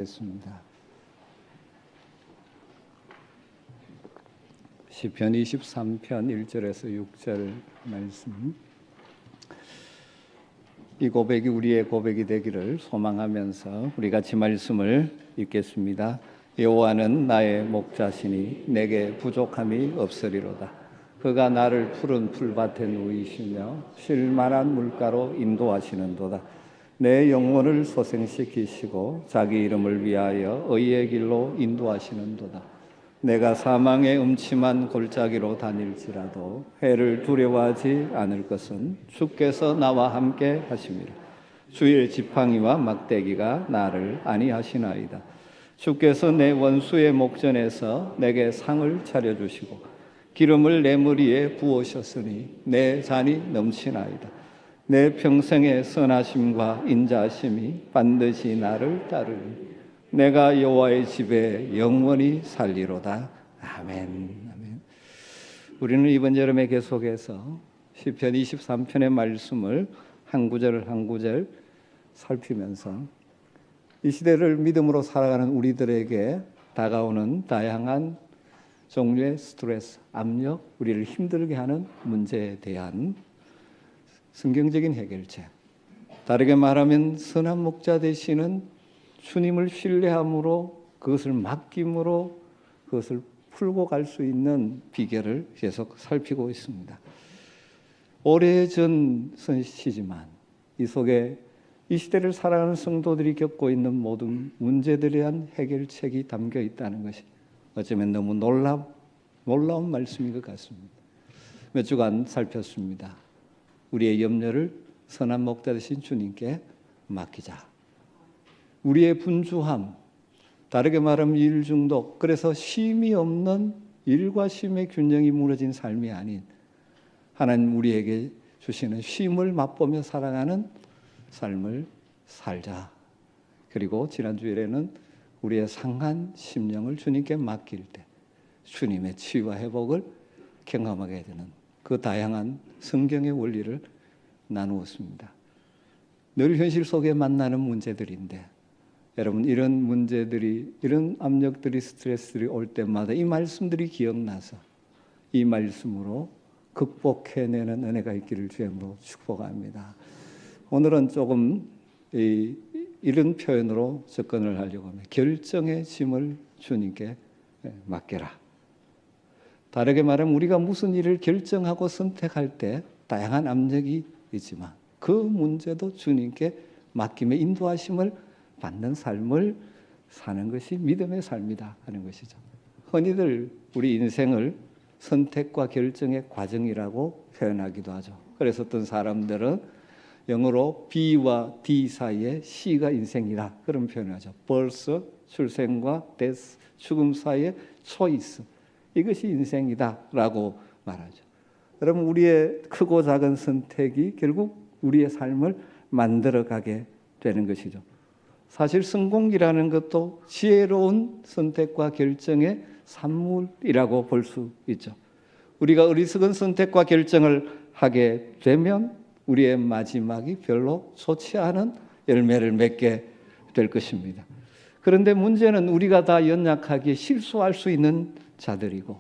겠습니다. 시편 23편 1절에서 6절 말씀. 이 고백이 우리의 고백이 되기를 소망하면서 우리 같이 말씀을 읽겠습니다. 여호와는 나의 목자시니 내게 부족함이 없으리로다. 그가 나를 푸른 풀밭에 누이시며 쉴 만한 물가로 인도하시는도다. 내 영혼을 소생시키시고 자기 이름을 위하여 의의 길로 인도하시는도다. 내가 사망의 음침한 골짜기로 다닐지라도 해를 두려워하지 않을 것은 주께서 나와 함께 하심이라. 주의 지팡이와 막대기가 나를 안위하시나이다. 주께서 내 원수의 목전에서 내게 상을 차려주시고 기름을 내 머리에 부으셨으니 내 잔이 넘치나이다. 내 평생의 선하심과 인자하심이 반드시 나를 따르니 내가 여호와의 집에 영원히 살리로다. 아멘. 아멘. 우리는 이번 여름에 계속해서 시편 23편의 말씀을 한 구절 한 구절 살피면서 이 시대를 믿음으로 살아가는 우리들에게 다가오는 다양한 종류의 스트레스, 압력, 우리를 힘들게 하는 문제에 대한 성경적인 해결책, 다르게 말하면 선한 목자 되시는 주님을 신뢰함으로 그것을 맡김으로 그것을 풀고 갈 수 있는 비결을 계속 살피고 있습니다. 오래전 선시지만 이 속에 이 시대를 살아가는 성도들이 겪고 있는 모든 문제들에 대한 해결책이 담겨 있다는 것이 어쩌면 너무 놀라운 말씀인 것 같습니다. 몇 주간 살폈습니다. 우리의 염려를 선한 목자 되신 주님께 맡기자. 우리의 분주함, 다르게 말하면 일 중독, 그래서 쉼이 없는 일과 쉼의 균형이 무너진 삶이 아닌 하나님 우리에게 주시는 쉼을 맛보며 살아가는 삶을 살자. 그리고 지난 주일에는 우리의 상한 심령을 주님께 맡길 때 주님의 치유와 회복을 경험하게 되는 그 다양한 성경의 원리를 나누었습니다. 늘 현실 속에 만나는 문제들인데 여러분, 이런 문제들이, 이런 압력들이, 스트레스들이 올 때마다 이 말씀들이 기억나서 이 말씀으로 극복해내는 은혜가 있기를 주님으로 축복합니다. 오늘은 조금 이런 표현으로 접근을 하려고 합니다. 결정의 짐을 주님께 맡겨라. 다르게 말하면 우리가 무슨 일을 결정하고 선택할 때 다양한 압력이 있지만 그 문제도 주님께 맡김에 인도하심을 받는 삶을 사는 것이 믿음의 삶이다 하는 것이죠. 흔히들 우리 인생을 선택과 결정의 과정이라고 표현하기도 하죠. 그래서 어떤 사람들은 영어로 B와 D 사이에 C가 인생이다 그런 표현을 하죠. birth, 출생과 death, 죽음 사이에 choice, 이것이 인생이다라고 말하죠. 여러분, 우리의 크고 작은 선택이 결국 우리의 삶을 만들어가게 되는 것이죠. 사실 성공이라는 것도 지혜로운 선택과 결정의 산물이라고 볼 수 있죠. 우리가 어리석은 선택과 결정을 하게 되면 우리의 마지막이 별로 좋지 않은 열매를 맺게 될 것입니다. 그런데 문제는 우리가 다 연약하게 실수할 수 있는 자들이고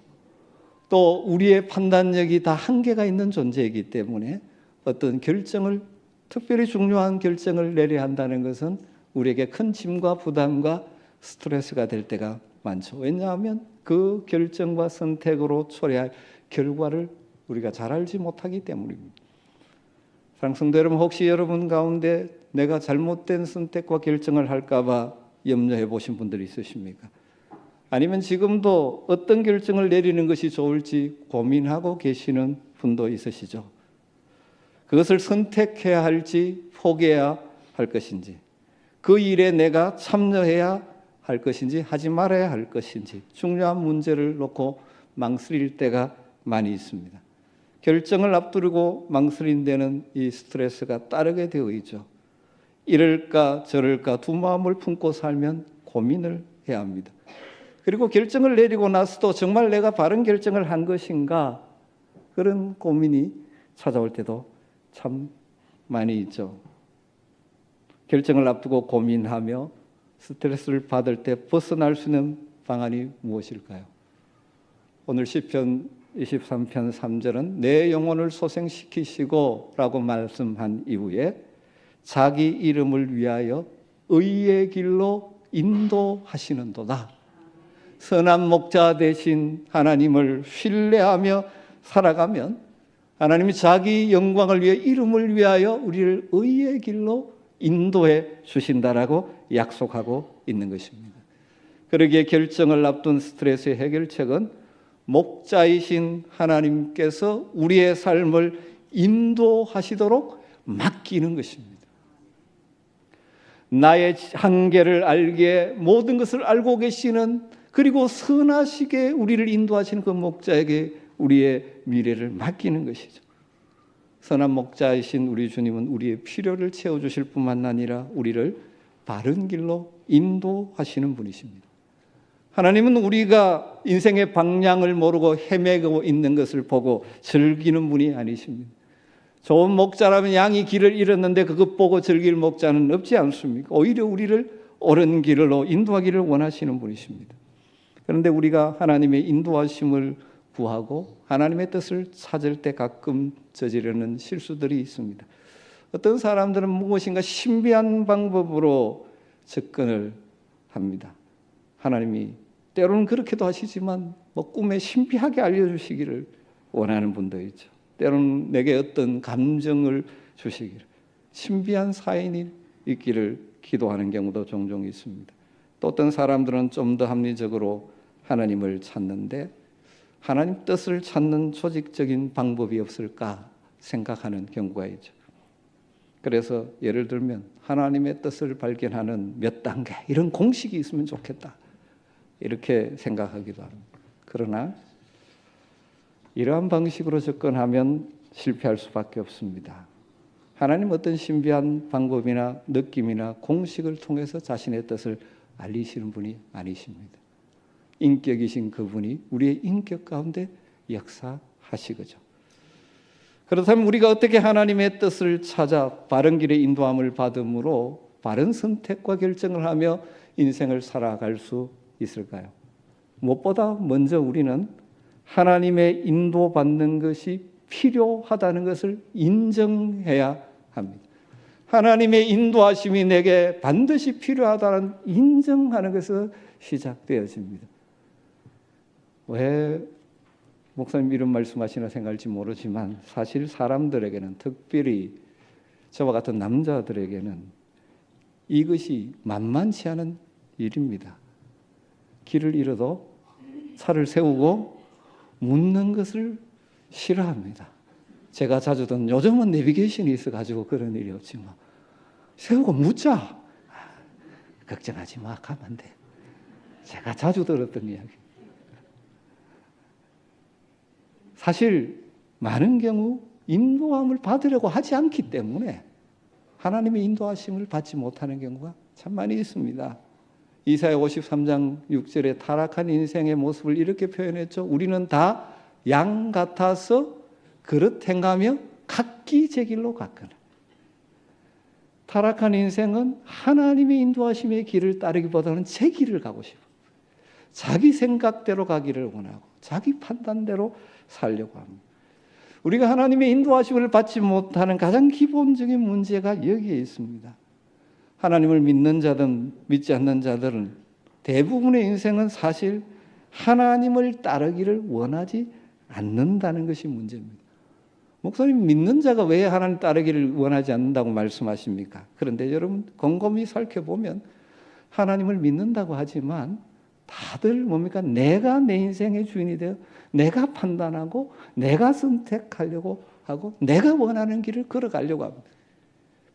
또 우리의 판단력이 다 한계가 있는 존재이기 때문에 어떤 결정을, 특별히 중요한 결정을 내려야 한다는 것은 우리에게 큰 짐과 부담과 스트레스가 될 때가 많죠. 왜냐하면 그 결정과 선택으로 초래할 결과를 우리가 잘 알지 못하기 때문입니다. 사랑하는 성도 여러분, 혹시 여러분 가운데 내가 잘못된 선택과 결정을 할까 봐 염려해 보신 분들이 있으십니까? 아니면 지금도 어떤 결정을 내리는 것이 좋을지 고민하고 계시는 분도 있으시죠? 그것을 선택해야 할지 포기해야 할 것인지, 그 일에 내가 참여해야 할 것인지 하지 말아야 할 것인지 중요한 문제를 놓고 망설일 때가 많이 있습니다. 결정을 앞두고 망설인 데는 이 스트레스가 따르게 되어 있죠. 이럴까 저럴까 두 마음을 품고 살면 고민을 해야 합니다. 그리고 결정을 내리고 나서도 정말 내가 바른 결정을 한 것인가, 그런 고민이 찾아올 때도 참 많이 있죠. 결정을 앞두고 고민하며 스트레스를 받을 때 벗어날 수 있는 방안이 무엇일까요? 오늘 시편 23편 3절은 내 영혼을 소생시키시고 라고 말씀한 이후에 자기 이름을 위하여 의의 길로 인도하시는도다. 선한 목자 되신 하나님을 신뢰하며 살아가면 하나님이 자기 영광을 위해 이름을 위하여 우리를 의의 길로 인도해 주신다라고 약속하고 있는 것입니다. 그러기에 결정을 앞둔 스트레스의 해결책은 목자이신 하나님께서 우리의 삶을 인도하시도록 맡기는 것입니다. 나의 한계를 알기에 모든 것을 알고 계시는, 그리고 선하시게 우리를 인도하시는 그 목자에게 우리의 미래를 맡기는 것이죠. 선한 목자이신 우리 주님은 우리의 필요를 채워주실 뿐만 아니라 우리를 바른 길로 인도하시는 분이십니다. 하나님은 우리가 인생의 방향을 모르고 헤매고 있는 것을 보고 즐기는 분이 아니십니다. 좋은 목자라면 양이 길을 잃었는데 그것 보고 즐길 목자는 없지 않습니까? 오히려 우리를 옳은 길로 인도하기를 원하시는 분이십니다. 그런데 우리가 하나님의 인도하심을 구하고 하나님의 뜻을 찾을 때 가끔 저지르는 실수들이 있습니다. 어떤 사람들은 무엇인가 신비한 방법으로 접근을 합니다. 하나님이 때로는 그렇게도 하시지만 꿈에 신비하게 알려주시기를 원하는 분도 있죠. 때로는 내게 어떤 감정을 주시기를, 신비한 사인이 있기를 기도하는 경우도 종종 있습니다. 또 어떤 사람들은 좀 더 합리적으로 하나님을 찾는데 하나님 뜻을 찾는 조직적인 방법이 없을까 생각하는 경우가 있죠. 그래서 예를 들면 하나님의 뜻을 발견하는 몇 단계, 이런 공식이 있으면 좋겠다, 이렇게 생각하기도 합니다. 그러나 이러한 방식으로 접근하면 실패할 수밖에 없습니다. 하나님 어떤 신비한 방법이나 느낌이나 공식을 통해서 자신의 뜻을 알리시는 분이 아니십니다. 인격이신 그분이 우리의 인격 가운데 역사하시거죠. 그렇다면 우리가 어떻게 하나님의 뜻을 찾아 바른 길의 인도함을 받음으로 바른 선택과 결정을 하며 인생을 살아갈 수 있을까요? 무엇보다 먼저 우리는 하나님의 인도받는 것이 필요하다는 것을 인정해야 합니다. 하나님의 인도하심이 내게 반드시 필요하다는 인정하는 것에서 시작되어집니다. 왜 목사님 이런 말씀하시나 생각할지 모르지만 사실 사람들에게는, 특별히 저와 같은 남자들에게는 이것이 만만치 않은 일입니다. 길을 잃어도 차를 세우고 묻는 것을 싫어합니다. 제가 자주 듣는, 요즘은 내비게이션이 있어가지고 그런 일이 없지만 세우고 묻자. 걱정하지 마, 가면 돼. 제가 자주 들었던 이야기. 사실 많은 경우 인도함을 받으려고 하지 않기 때문에 하나님의 인도하심을 받지 못하는 경우가 참 많이 있습니다. 이사야 53장 6절에 타락한 인생의 모습을 이렇게 표현했죠. 우리는 다 양 같아서 그릇 행하며 각기 제 길로 갔거늘. 타락한 인생은 하나님의 인도하심의 길을 따르기보다는 제 길을 가고 싶어. 자기 생각대로 가기를 원하고 자기 판단대로 살려고 합니다. 우리가 하나님의 인도하심을 받지 못하는 가장 기본적인 문제가 여기에 있습니다. 하나님을 믿는 자든 믿지 않는 자들은 대부분의 인생은 사실 하나님을 따르기를 원하지 않는다는 것이 문제입니다. 목사님, 믿는 자가 왜 하나님 따르기를 원하지 않는다고 말씀하십니까? 그런데 여러분 곰곰이 살펴보면 하나님을 믿는다고 하지만 다들 뭡니까? 내가 내 인생의 주인이 되어 내가 판단하고 내가 선택하려고 하고 내가 원하는 길을 걸어가려고 합니다.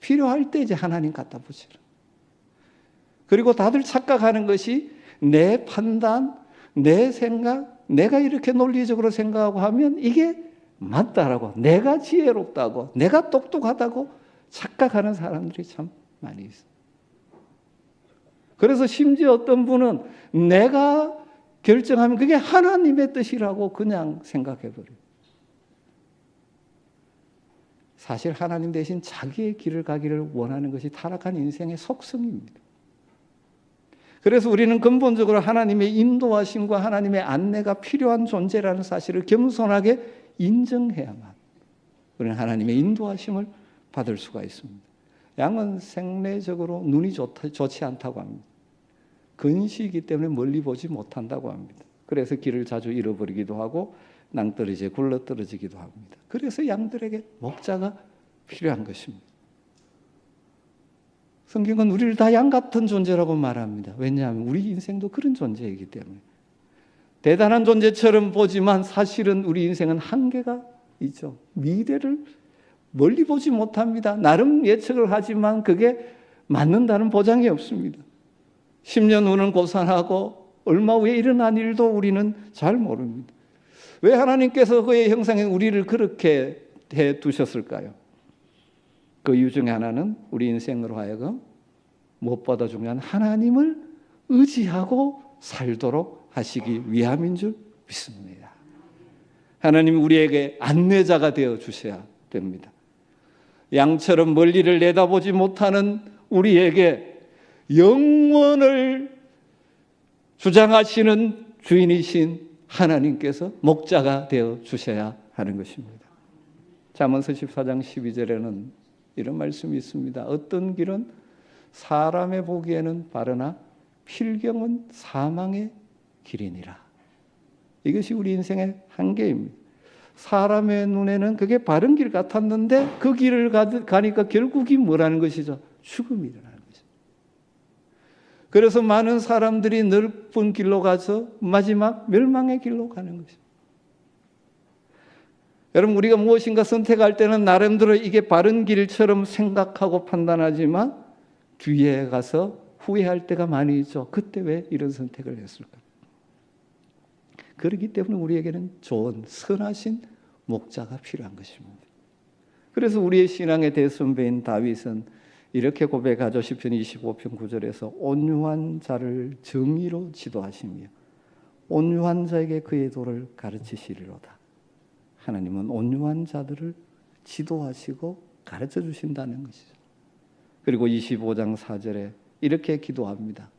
필요할 때 이제 하나님 갖다 붙이라. 그리고 다들 착각하는 것이 내 판단, 내 생각, 내가 이렇게 논리적으로 생각하고 하면 이게 맞다라고, 내가 지혜롭다고, 내가 똑똑하다고 착각하는 사람들이 참 많이 있어요. 그래서 심지어 어떤 분은 내가 결정하면 그게 하나님의 뜻이라고 그냥 생각해버려요. 사실 하나님 대신 자기의 길을 가기를 원하는 것이 타락한 인생의 속성입니다. 그래서 우리는 근본적으로 하나님의 인도하심과 하나님의 안내가 필요한 존재라는 사실을 겸손하게 인정해야만 우리는 하나님의 인도하심을 받을 수가 있습니다. 양은 생내적으로 눈이 좋지 않다고 합니다. 근시이기 때문에 멀리 보지 못한다고 합니다. 그래서 길을 자주 잃어버리기도 하고 낭떠러지에 굴러떨어지기도 합니다. 그래서 양들에게 목자가 필요한 것입니다. 성경은 우리를 다 양 같은 존재라고 말합니다. 왜냐하면 우리 인생도 그런 존재이기 때문에. 대단한 존재처럼 보지만 사실은 우리 인생은 한계가 있죠. 미래를 멀리 보지 못합니다. 나름 예측을 하지만 그게 맞는다는 보장이 없습니다. 10년 후는 고산하고 얼마 후에 일어난 일도 우리는 잘 모릅니다. 왜 하나님께서 그의 형상에 우리를 그렇게 해 두셨을까요? 그 이유 중에 하나는 우리 인생으로 하여금 무엇보다 중요한 하나님을 의지하고 살도록 하시기 위함인 줄 믿습니다. 하나님이 우리에게 안내자가 되어 주셔야 됩니다. 양처럼 멀리를 내다보지 못하는 우리에게 영원을 주장하시는 주인이신 하나님께서 목자가 되어 주셔야 하는 것입니다. 잠언서 14장 12절에는 이런 말씀이 있습니다. 어떤 길은 사람의 보기에는 바르나 필경은 사망의 길이니라. 이것이 우리 인생의 한계입니다. 사람의 눈에는 그게 바른 길 같았는데 그 길을 가니까 결국이 뭐라는 것이죠? 죽음이 일어나는 것이죠. 그래서 많은 사람들이 넓은 길로 가서 마지막 멸망의 길로 가는 것이죠. 여러분, 우리가 무엇인가 선택할 때는 나름대로 이게 바른 길처럼 생각하고 판단하지만 뒤에 가서 후회할 때가 많이 있죠. 그때 왜 이런 선택을 했을까? 그렇기 때문에 우리에게는 좋은 선하신 목자가 필요한 것입니다. 그래서 우리의 신앙의 대선배인 다윗은 이렇게 고백하죠. 시편 25편 9절에서 온유한 자를 정의로 지도하시며 온유한 자에게 그의 도를 가르치시리로다. 하나님은 온유한 자들을 지도하시고 가르쳐 주신다는 것이죠. 그리고 25장 4절에 이렇게 기도합니다.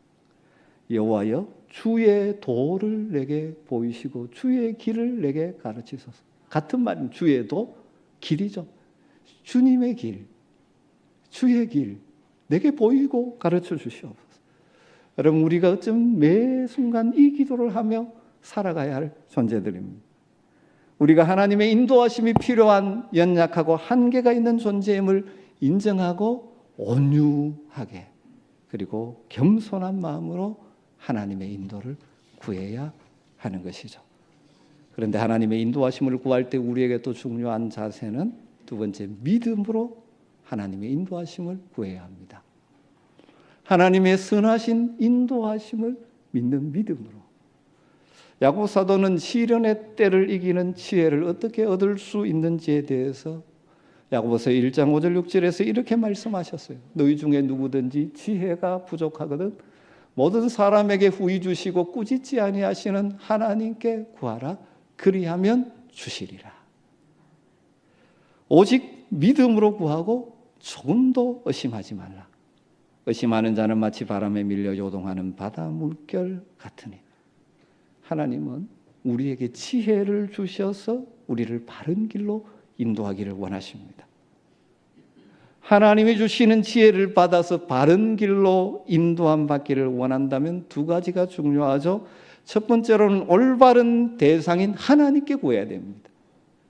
여호와여 주의 도를 내게 보이시고 주의 길을 내게 가르치소서. 같은 말은 주의 도, 길이죠. 주님의 길, 주의 길 내게 보이고 가르쳐 주시옵소서. 여러분, 우리가 어쩜 매 순간 이 기도를 하며 살아가야 할 존재들입니다. 우리가 하나님의 인도하심이 필요한 연약하고 한계가 있는 존재임을 인정하고 온유하게 그리고 겸손한 마음으로 하나님의 인도를 구해야 하는 것이죠. 그런데 하나님의 인도하심을 구할 때 우리에게 또 중요한 자세는 두 번째, 믿음으로 하나님의 인도하심을 구해야 합니다. 하나님의 선하신 인도하심을 믿는 믿음으로. 야고보 사도는 시련의 때를 이기는 지혜를 어떻게 얻을 수 있는지에 대해서 야고보서 1장 5절 6절에서 이렇게 말씀하셨어요. 너희 중에 누구든지 지혜가 부족하거든 모든 사람에게 후히 주시고 꾸짖지 아니하시는 하나님께 구하라. 그리하면 주시리라. 오직 믿음으로 구하고 조금도 의심하지 말라. 의심하는 자는 마치 바람에 밀려 요동하는 바다 물결 같으니. 하나님은 우리에게 지혜를 주셔서 우리를 바른 길로 인도하기를 원하십니다. 하나님이 주시는 지혜를 받아서 바른 길로 인도함 받기를 원한다면 두 가지가 중요하죠. 첫 번째로는 올바른 대상인 하나님께 구해야 됩니다.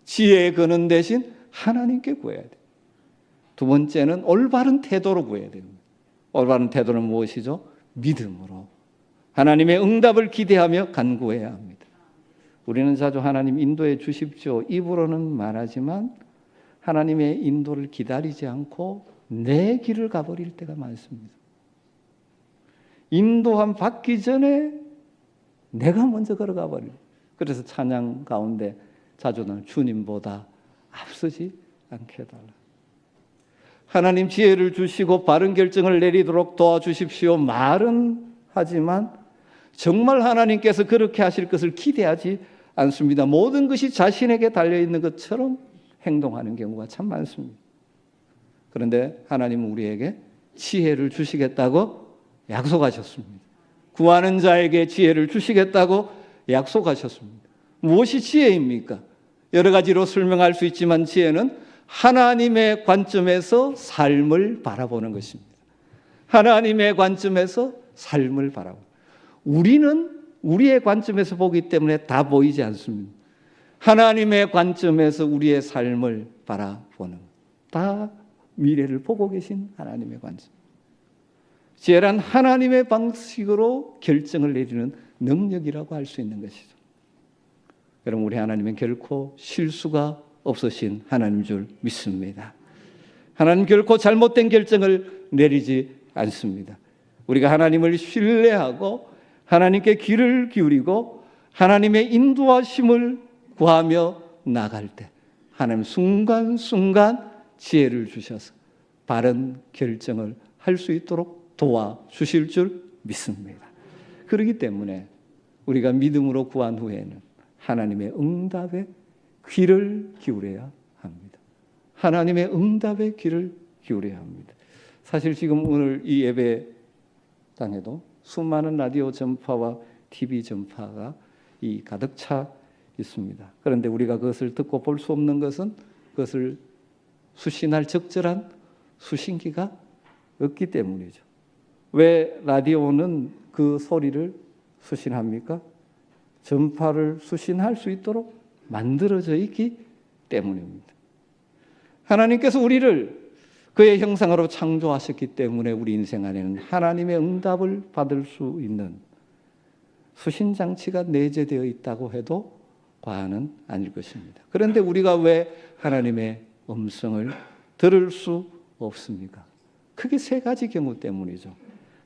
지혜의 근원 대신 하나님께 구해야 돼요. 두 번째는 올바른 태도로 구해야 됩니다. 올바른 태도는 무엇이죠? 믿음으로 하나님의 응답을 기대하며 간구해야 합니다. 우리는 자주 하나님 인도해 주십시오. 입으로는 말하지만 하나님의 인도를 기다리지 않고 내 길을 가버릴 때가 많습니다. 인도함 받기 전에 내가 먼저 걸어가 버려요. 그래서 찬양 가운데 자주는 주님보다 앞서지 않게 해달라. 하나님 지혜를 주시고 바른 결정을 내리도록 도와주십시오. 말은 하지만 정말 하나님께서 그렇게 하실 것을 기대하지 않습니다. 모든 것이 자신에게 달려있는 것처럼 행동하는 경우가 참 많습니다. 그런데 하나님은 우리에게 지혜를 주시겠다고 약속하셨습니다. 구하는 자에게 지혜를 주시겠다고 약속하셨습니다. 무엇이 지혜입니까? 여러 가지로 설명할 수 있지만 지혜는 하나님의 관점에서 삶을 바라보는 것입니다. 하나님의 관점에서 삶을 바라보는. 우리는 우리의 관점에서 보기 때문에 다 보이지 않습니다. 하나님의 관점에서 우리의 삶을 바라보는, 다 미래를 보고 계신 하나님의 관점. 지혜란 하나님의 방식으로 결정을 내리는 능력이라고 할 수 있는 것이죠. 여러분, 우리 하나님은 결코 실수가 없으신 하나님인 줄 믿습니다. 하나님 결코 잘못된 결정을 내리지 않습니다. 우리가 하나님을 신뢰하고 하나님께 귀를 기울이고 하나님의 인도하심을 구하며 나갈 때 하나님 순간순간 지혜를 주셔서 바른 결정을 할 수 있도록 도와주실 줄 믿습니다. 그렇기 때문에 우리가 믿음으로 구한 후에는 하나님의 응답에 귀를 기울여야 합니다. 하나님의 응답에 귀를 기울여야 합니다. 사실 지금 오늘 이 예배당에도 수많은 라디오 전파와 TV 전파가 가득 차 있습니다. 그런데 우리가 그것을 듣고 볼 수 없는 것은 그것을 수신할 적절한 수신기가 없기 때문이죠. 왜 라디오는 그 소리를 수신합니까? 전파를 수신할 수 있도록 만들어져 있기 때문입니다. 하나님께서 우리를 그의 형상으로 창조하셨기 때문에 우리 인생 안에는 하나님의 응답을 받을 수 있는 수신장치가 내재되어 있다고 해도 과언은 아닐 것입니다. 그런데 우리가 왜 하나님의 음성을 들을 수 없습니까? 크게 세 가지 경우 때문이죠.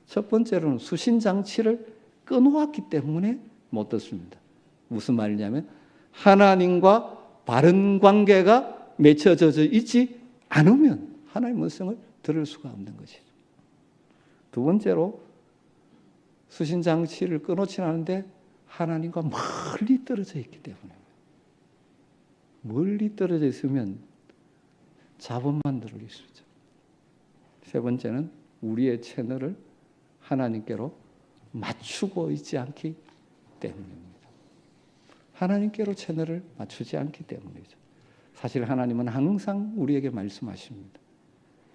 첫 번째로는 수신장치를 끊어왔기 때문에 못 듣습니다. 무슨 말이냐면 하나님과 바른 관계가 맺혀져 있지 않으면 하나님의 음성을 들을 수가 없는 것이죠. 두 번째로 수신장치를 끊어치는 않은데 하나님과 멀리 떨어져 있기 때문에 멀리 떨어져 있으면 잡음만 들릴 수 있죠. 세 번째는 우리의 채널을 하나님께로 맞추고 있지 않기 때문입니다. 하나님께로 채널을 맞추지 않기 때문이죠. 사실 하나님은 항상 우리에게 말씀하십니다.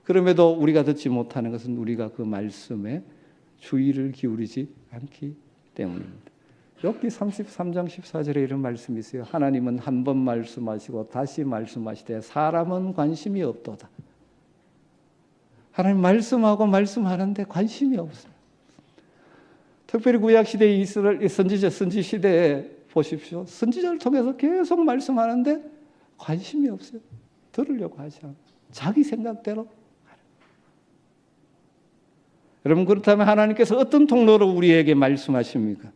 그럼에도 우리가 듣지 못하는 것은 우리가 그 말씀에 주의를 기울이지 않기 때문입니다. 욥기 33장 14절에 이런 말씀이 있어요. 하나님은 한 번 말씀하시고 다시 말씀하시되 사람은 관심이 없도다. 하나님 말씀하고 말씀하는데 관심이 없어요. 특별히 구약시대의 이스라엘 선지 시대에 보십시오. 선지자를 통해서 계속 말씀하는데 관심이 없어요. 들으려고 하지 않아요. 자기 생각대로. 여러분, 그렇다면 하나님께서 어떤 통로로 우리에게 말씀하십니까?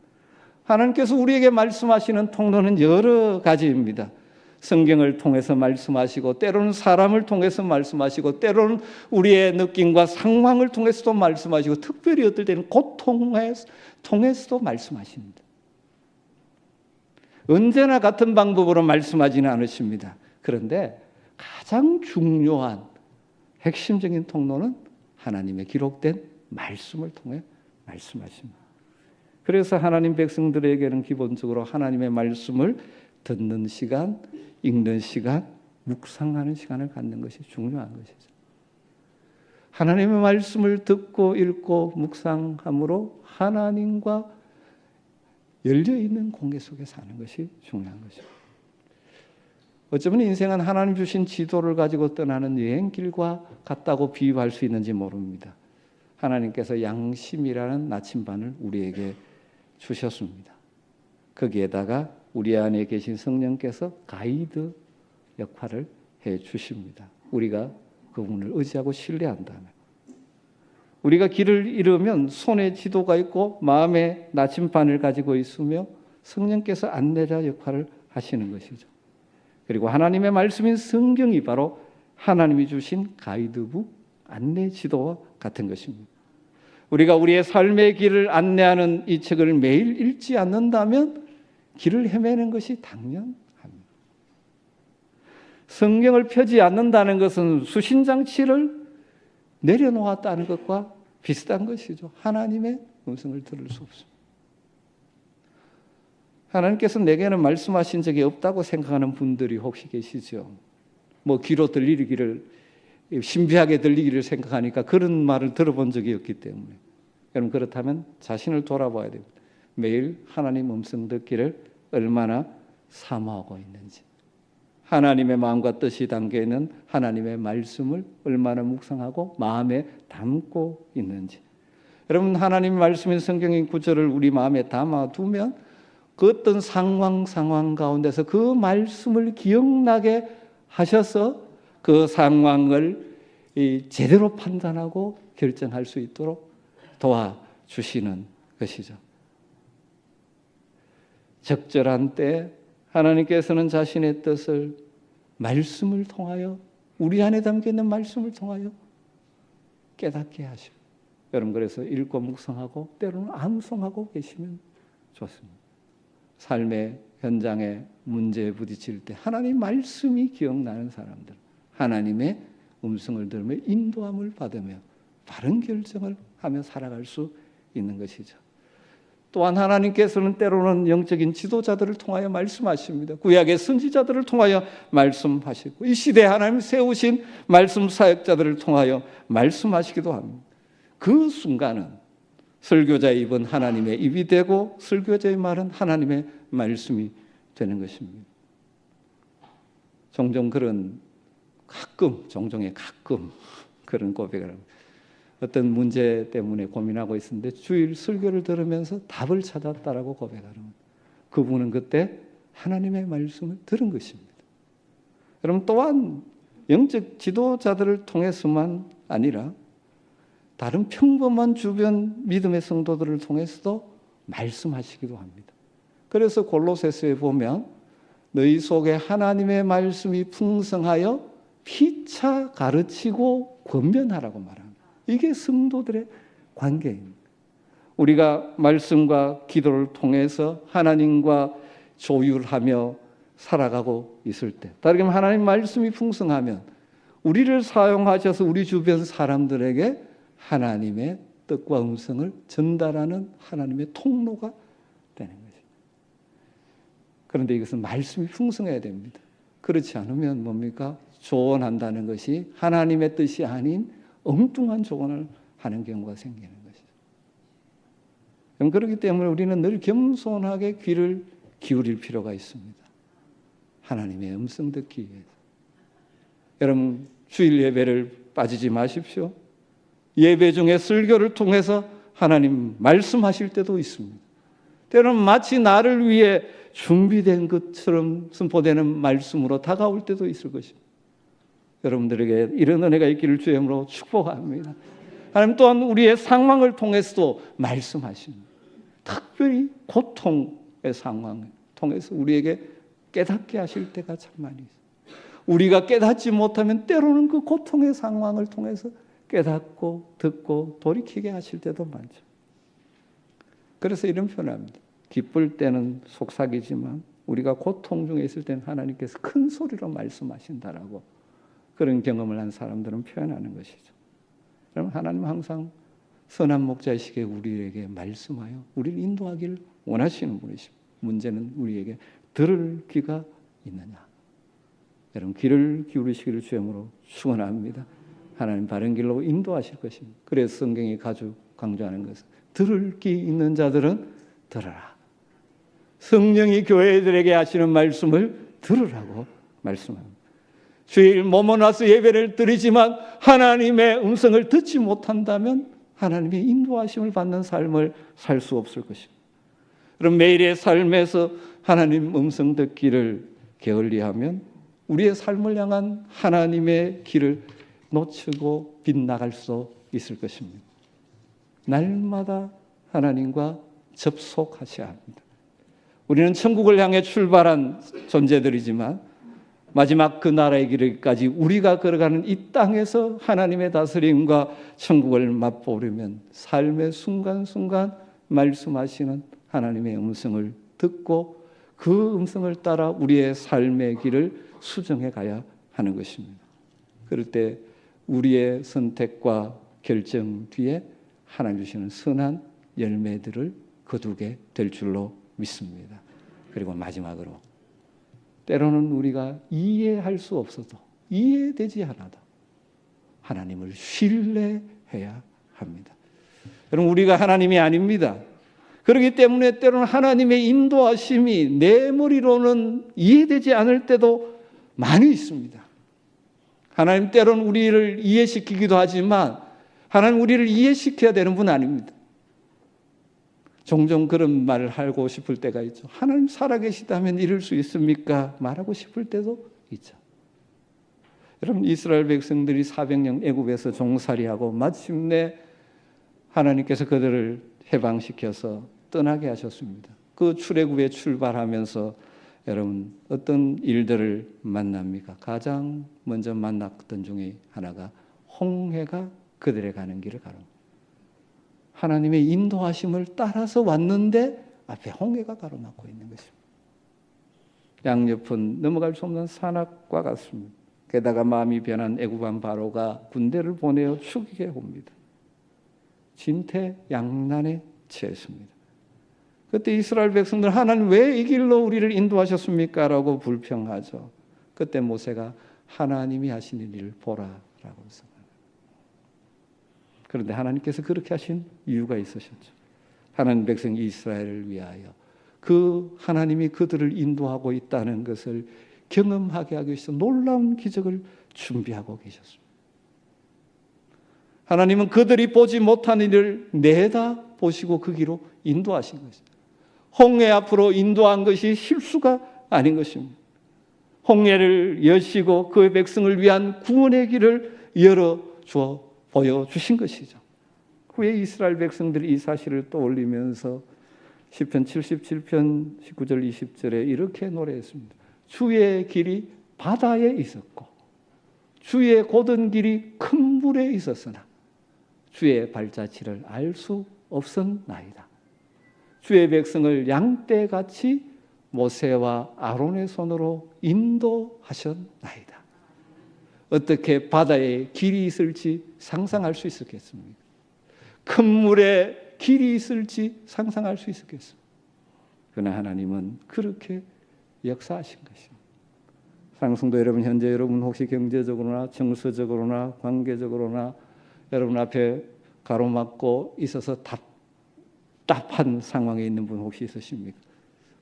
하나님께서 우리에게 말씀하시는 통로는 여러 가지입니다. 성경을 통해서 말씀하시고 때로는 사람을 통해서 말씀하시고 때로는 우리의 느낌과 상황을 통해서도 말씀하시고 특별히 어떨 때는 고통에 통해서도 말씀하십니다. 언제나 같은 방법으로 말씀하지는 않으십니다. 그런데 가장 중요한 핵심적인 통로는 하나님의 기록된 말씀을 통해 말씀하십니다. 그래서 하나님 백성들에게는 기본적으로 하나님의 말씀을 듣는 시간, 읽는 시간, 묵상하는 시간을 갖는 것이 중요한 것이죠. 하나님의 말씀을 듣고 읽고 묵상함으로 하나님과 열려있는 공개 속에 사는 것이 중요한 것이죠. 어쩌면 인생은 하나님 주신 지도를 가지고 떠나는 여행길과 같다고 비유할 수 있는지 모릅니다. 하나님께서 양심이라는 나침반을 우리에게 주셨습니다. 거기에다가 우리 안에 계신 성령께서 가이드 역할을 해 주십니다. 우리가 그분을 의지하고 신뢰한다면. 우리가 길을 잃으면 손에 지도가 있고 마음에 나침반을 가지고 있으며 성령께서 안내자 역할을 하시는 것이죠. 그리고 하나님의 말씀인 성경이 바로 하나님이 주신 가이드북, 안내 지도와 같은 것입니다. 우리가 우리의 삶의 길을 안내하는 이 책을 매일 읽지 않는다면 길을 헤매는 것이 당연합니다. 성경을 펴지 않는다는 것은 수신장치를 내려놓았다는 것과 비슷한 것이죠. 하나님의 음성을 들을 수 없습니다. 하나님께서 내게는 말씀하신 적이 없다고 생각하는 분들이 혹시 계시죠? 뭐 귀로 들리기를, 신비하게 들리기를 생각하니까 그런 말을 들어본 적이 없기 때문에. 여러분, 그렇다면 자신을 돌아봐야 됩니다. 매일 하나님 음성 듣기를 얼마나 사모하고 있는지, 하나님의 마음과 뜻이 담겨있는 하나님의 말씀을 얼마나 묵상하고 마음에 담고 있는지. 여러분, 하나님 말씀인 성경의 구절을 우리 마음에 담아두면 그 어떤 상황 가운데서 그 말씀을 기억나게 하셔서 그 상황을 제대로 판단하고 결정할 수 있도록 도와주시는 것이죠. 적절한 때 하나님께서는 자신의 뜻을 말씀을 통하여, 우리 안에 담겨있는 말씀을 통하여 깨닫게 하시고, 여러분, 그래서 읽고 묵상하고 때로는 암송하고 계시면 좋습니다. 삶의 현장에 문제에 부딪힐 때 하나님 말씀이 기억나는 사람들, 하나님의 음성을 들으며 인도함을 받으며 바른 결정을 하며 살아갈 수 있는 것이죠. 또한 하나님께서는 때로는 영적인 지도자들을 통하여 말씀하십니다. 구약의 선지자들을 통하여 말씀하시고, 이 시대에 하나님 세우신 말씀 사역자들을 통하여 말씀하시기도 합니다. 그 순간은 설교자의 입은 하나님의 입이 되고 설교자의 말은 하나님의 말씀이 되는 것입니다. 종종 그런 고백을 합니다. 어떤 문제 때문에 고민하고 있었는데 주일 설교를 들으면서 답을 찾았다라고 고백하는, 그분은 그때 하나님의 말씀을 들은 것입니다. 여러분, 또한 영적 지도자들을 통해서만 아니라 다른 평범한 주변 믿음의 성도들을 통해서도 말씀하시기도 합니다. 그래서 골로새서에 보면 너희 속에 하나님의 말씀이 풍성하여 피차 가르치고 권면하라고 말합니다. 이게 성도들의 관계입니다. 우리가 말씀과 기도를 통해서 하나님과 조율하며 살아가고 있을 때, 다르게 말하면 하나님 말씀이 풍성하면 우리를 사용하셔서 우리 주변 사람들에게 하나님의 뜻과 음성을 전달하는 하나님의 통로가 되는 것입니다. 그런데 이것은 말씀이 풍성해야 됩니다. 그렇지 않으면 뭡니까? 조언한다는 것이 하나님의 뜻이 아닌 엉뚱한 조언을 하는 경우가 생기는 것이죠. 그렇기 때문에 우리는 늘 겸손하게 귀를 기울일 필요가 있습니다. 하나님의 음성 듣기 위해서. 여러분, 주일 예배를 빠지지 마십시오. 예배 중에 설교를 통해서 하나님 말씀하실 때도 있습니다. 때로는 마치 나를 위해 준비된 것처럼 선포되는 말씀으로 다가올 때도 있을 것입니다. 여러분들에게 이런 은혜가 있기를 주의 이름으로 축복합니다. 하나님 또한 우리의 상황을 통해서도 말씀하십니다. 특별히 고통의 상황을 통해서 우리에게 깨닫게 하실 때가 참 많이 있어요. 우리가 깨닫지 못하면 때로는 그 고통의 상황을 통해서 깨닫고 듣고 돌이키게 하실 때도 많죠. 그래서 이런 표현을 합니다. 기쁠 때는 속삭이지만 우리가 고통 중에 있을 때는 하나님께서 큰 소리로 말씀하신다라고, 그런 경험을 한 사람들은 표현하는 것이죠. 그럼 하나님은 항상 선한 목자이시기에 우리에게 말씀하여 우리를 인도하기를 원하시는 분이십니다. 문제는 우리에게 들을 귀가 있느냐. 여러분, 귀를 기울이시기를 주님으로 축원합니다. 하나님 바른 길로 인도하실 것입니다. 그래서 성경이 가장 강조하는 것은 들을 귀 있는 자들은 들으라. 성령이 교회들에게 하시는 말씀을 들으라고 말씀합니다. 주일 몸은 와서 예배를 드리지만 하나님의 음성을 듣지 못한다면 하나님의 인도하심을 받는 삶을 살 수 없을 것입니다. 그럼 매일의 삶에서 하나님 음성 듣기를 게을리하면 우리의 삶을 향한 하나님의 길을 놓치고 빗나갈 수 있을 것입니다. 날마다 하나님과 접속하셔야 합니다. 우리는 천국을 향해 출발한 존재들이지만 마지막 그 나라의 길까지 우리가 걸어가는 이 땅에서 하나님의 다스림과 천국을 맛보려면 삶의 순간순간 말씀하시는 하나님의 음성을 듣고 그 음성을 따라 우리의 삶의 길을 수정해 가야 하는 것입니다. 그럴 때 우리의 선택과 결정 뒤에 하나님 주시는 선한 열매들을 거두게 될 줄로 믿습니다. 그리고 마지막으로 때로는 우리가 이해할 수 없어도 이해되지 않아도 하나님을 신뢰해야 합니다. 여러분, 우리가 하나님이 아닙니다. 그렇기 때문에 때로는 하나님의 인도하심이 내 머리로는 이해되지 않을 때도 많이 있습니다. 하나님 때로는 우리를 이해시키기도 하지만 하나님 우리를 이해시켜야 되는 분 아닙니다. 종종 그런 말을 하고 싶을 때가 있죠. 하나님 살아계시다면 이럴 수 있습니까? 말하고 싶을 때도 있죠. 여러분, 이스라엘 백성들이 400년 애굽에서 종살이하고 마침내 하나님께서 그들을 해방시켜서 떠나게 하셨습니다. 그 출애굽에 출발하면서 여러분 어떤 일들을 만납니까? 가장 먼저 만났던 중에 하나가 홍해가 그들의 가는 길을 가로막고, 하나님의 인도하심을 따라서 왔는데 앞에 홍해가 가로막고 있는 것입니다. 양옆은 넘어갈 수 없는 산악과 같습니다. 게다가 마음이 변한 애굽 바로가 군대를 보내어 죽이게 옵니다. 진퇴양난에 처했습니다. 그때 이스라엘 백성들, 하나님 왜 이 길로 우리를 인도하셨습니까? 라고 불평하죠. 그때 모세가 하나님이 하시는 일을 보라라고 했습니다. 그런데 하나님께서 그렇게 하신 이유가 있으셨죠. 하나님 백성 이스라엘을 위하여 그 하나님이 그들을 인도하고 있다는 것을 경험하게 하기 위해서 놀라운 기적을 준비하고 계셨습니다. 하나님은 그들이 보지 못한 일을 내다 보시고 그 길로 인도하신 것입니다. 홍해 앞으로 인도한 것이 실수가 아닌 것입니다. 홍해를 여시고 그 백성을 위한 구원의 길을 열어주어 보여주신 것이죠. 후에 이스라엘 백성들이 이 사실을 떠올리면서 시편 77편 19절 20절에 이렇게 노래했습니다. 주의 길이 바다에 있었고 주의 곧은 길이 큰 물에 있었으나 주의 발자취를 알 수 없었나이다. 주의 백성을 양떼같이 모세와 아론의 손으로 인도하셨나이다. 어떻게 바다에 길이 있을지 상상할 수 있었겠습니까? 큰 물에 길이 있을지 상상할 수 있었겠습니까? 그러나 하나님은 그렇게 역사하신 것입니다. 사랑성도 여러분, 현재 여러분 혹시 경제적으로나 정서적으로나 관계적으로나 여러분 앞에 가로막고 있어서 답답한 상황에 있는 분 혹시 있으십니까?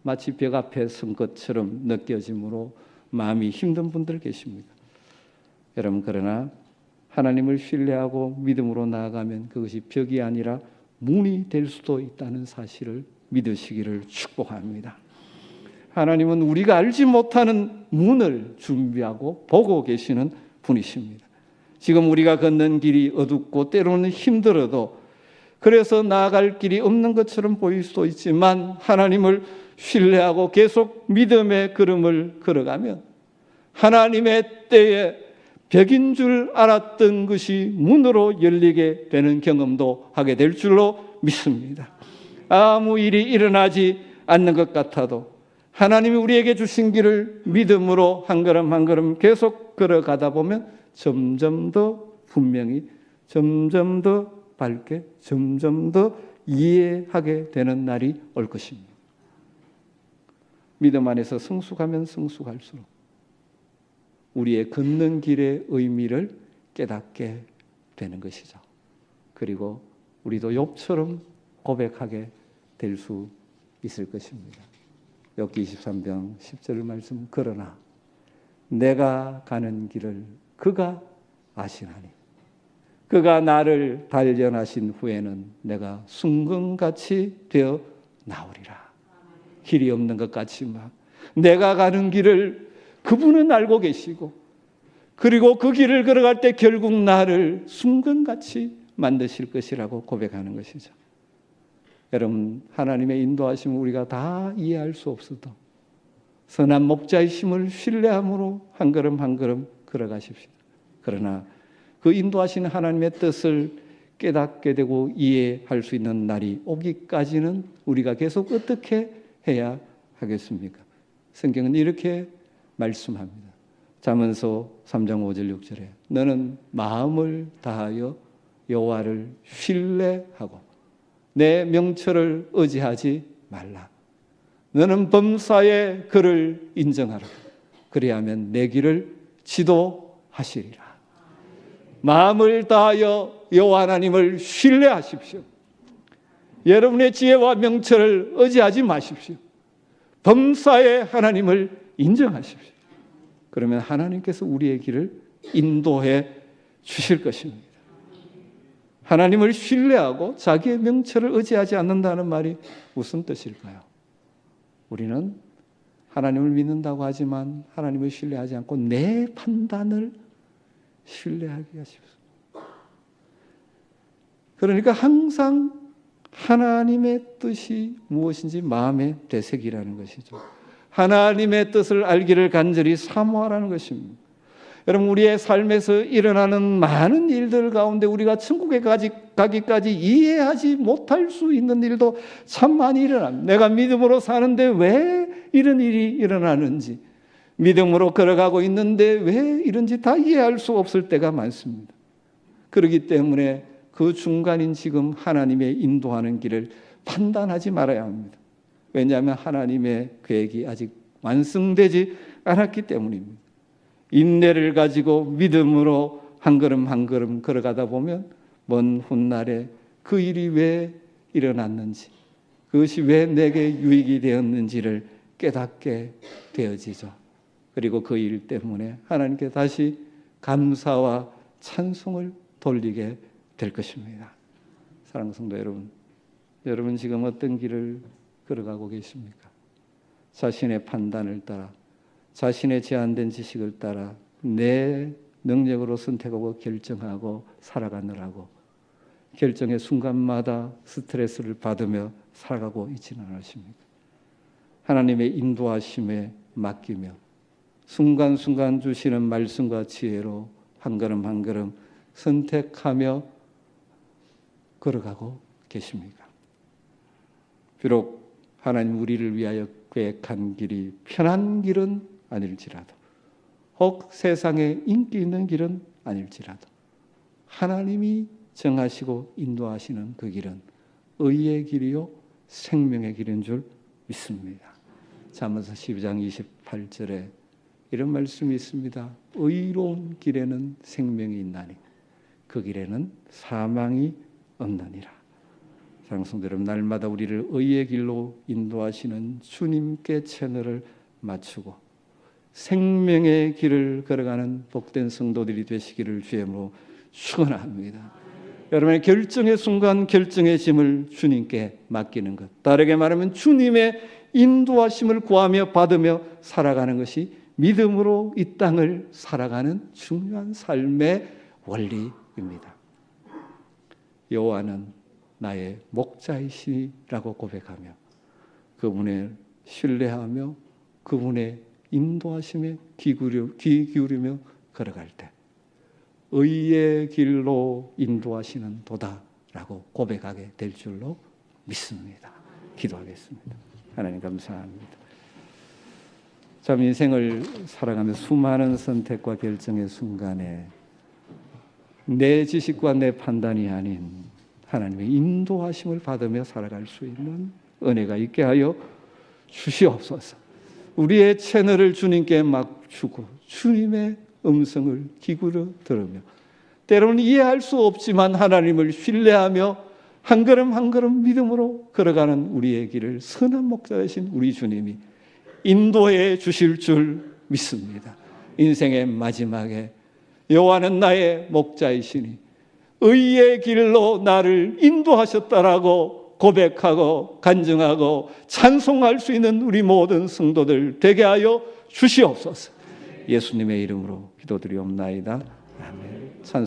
마치 벽 앞에 선 것처럼 느껴짐으로 마음이 힘든 분들 계십니까? 여러분, 그러나 하나님을 신뢰하고 믿음으로 나아가면 그것이 벽이 아니라 문이 될 수도 있다는 사실을 믿으시기를 축복합니다. 하나님은 우리가 알지 못하는 문을 준비하고 보고 계시는 분이십니다. 지금 우리가 걷는 길이 어둡고 때로는 힘들어도, 그래서 나아갈 길이 없는 것처럼 보일 수도 있지만 하나님을 신뢰하고 계속 믿음의 걸음을 걸어가면 하나님의 때에 벽인 줄 알았던 것이 문으로 열리게 되는 경험도 하게 될 줄로 믿습니다. 아무 일이 일어나지 않는 것 같아도 하나님이 우리에게 주신 길을 믿음으로 한 걸음 한 걸음 계속 걸어가다 보면 점점 더 분명히, 점점 더 밝게, 점점 더 이해하게 되는 날이 올 것입니다. 믿음 안에서 성숙하면 성숙할수록 우리의 걷는 길의 의미를 깨닫게 되는 것이죠. 그리고 우리도 욥처럼 고백하게 될 수 있을 것입니다. 욥기 23장 10절 말씀, 그러나 내가 가는 길을 그가 아시나니 그가 나를 단련하신 후에는 내가 순금같이 되어 나오리라. 길이 없는 것 같지만 내가 가는 길을 그분은 알고 계시고, 그리고 그 길을 걸어갈 때 결국 나를 순금같이 만드실 것이라고 고백하는 것이죠. 여러분, 하나님의 인도하심을 우리가 다 이해할 수 없어도 선한 목자이심을 신뢰함으로 한 걸음 한 걸음 걸어가십시오. 그러나 그 인도하시는 하나님의 뜻을 깨닫게 되고 이해할 수 있는 날이 오기까지는 우리가 계속 어떻게 해야 하겠습니까? 성경은 이렇게 말씀합니다. 잠언서 3장 5절 6절에 너는 마음을 다하여 여호와를 신뢰하고 내 명철을 의지하지 말라. 너는 범사에 그를 인정하라. 그리하면 내 길을 지도하시리라. 마음을 다하여 여호와 하나님을 신뢰하십시오. 여러분의 지혜와 명철을 의지하지 마십시오. 범사에 하나님을 인정하십시오. 그러면 하나님께서 우리의 길을 인도해 주실 것입니다. 하나님을 신뢰하고 자기의 명철을 의지하지 않는다는 말이 무슨 뜻일까요? 우리는 하나님을 믿는다고 하지만 하나님을 신뢰하지 않고 내 판단을 신뢰하게 하십시오. 그러니까 항상 하나님의 뜻이 무엇인지 마음에 되새기라는 것이죠. 하나님의 뜻을 알기를 간절히 사모하라는 것입니다. 여러분, 우리의 삶에서 일어나는 많은 일들 가운데 우리가 천국에 가기까지 이해하지 못할 수 있는 일도 참 많이 일어납니다. 내가 믿음으로 사는데 왜 이런 일이 일어나는지, 믿음으로 걸어가고 있는데 왜 이런지 다 이해할 수 없을 때가 많습니다. 그렇기 때문에 그 중간인 지금 하나님의 인도하는 길을 판단하지 말아야 합니다. 왜냐하면 하나님의 계획이 아직 완성되지 않았기 때문입니다. 인내를 가지고 믿음으로 한 걸음 한 걸음 걸어가다 보면 먼 훗날에 그 일이 왜 일어났는지, 그것이 왜 내게 유익이 되었는지를 깨닫게 되어지죠. 그리고 그 일 때문에 하나님께 다시 감사와 찬송을 돌리게 될 것입니다. 사랑하는 성도 여러분, 여러분 지금 어떤 길을 걸어가고 계십니까? 자신의 판단을 따라, 자신의 제한된 지식을 따라 내 능력으로 선택하고 결정하고 살아가느라고 결정의 순간마다 스트레스를 받으며 살아가고 있지는 않으십니까? 하나님의 인도하심에 맡기며 순간순간 주시는 말씀과 지혜로 한 걸음 한 걸음 선택하며 걸어가고 계십니까? 비록 하나님 우리를 위하여 계획한 길이 편한 길은 아닐지라도, 혹 세상에 인기 있는 길은 아닐지라도 하나님이 정하시고 인도하시는 그 길은 의의 길이요 생명의 길인 줄 믿습니다. 잠언서 12장 28절에 이런 말씀이 있습니다. 의로운 길에는 생명이 있나니 그 길에는 사망이 없느니라. 사랑하는 성도 여러분, 날마다 우리를 의의 길로 인도하시는 주님께 채널을 맞추고 생명의 길을 걸어가는 복된 성도들이 되시기를 주의 이름으로 축원합니다. 여러분의 결정의 순간 결정의 짐을 주님께 맡기는 것, 다르게 말하면 주님의 인도하심을 구하며 받으며 살아가는 것이 믿음으로 이 땅을 살아가는 중요한 삶의 원리입니다. 여호와는 나의 목자이시라고 고백하며 그분을 신뢰하며 그분의 인도하심에 귀 기울이며 걸어갈 때 의의 길로 인도하시는 도다라고 고백하게 될 줄로 믿습니다. 기도하겠습니다. 하나님 감사합니다. 참 인생을 살아가면서 수많은 선택과 결정의 순간에 내 지식과 내 판단이 아닌 하나님의 인도하심을 받으며 살아갈 수 있는 은혜가 있게 하여 주시옵소서. 우리의 채널을 주님께 맞추고 주님의 음성을 기울여 들으며 때로는 이해할 수 없지만 하나님을 신뢰하며 한 걸음 한 걸음 믿음으로 걸어가는 우리의 길을 선한 목자 되신 우리 주님이 인도해 주실 줄 믿습니다. 인생의 마지막에 여호와는 나의 목자이시니 의의 길로 나를 인도하셨다라고 고백하고 간증하고 찬송할 수 있는 우리 모든 성도들 되게 하여 주시옵소서. 예수님의 이름으로 기도드리옵나이다. 아멘. 찬송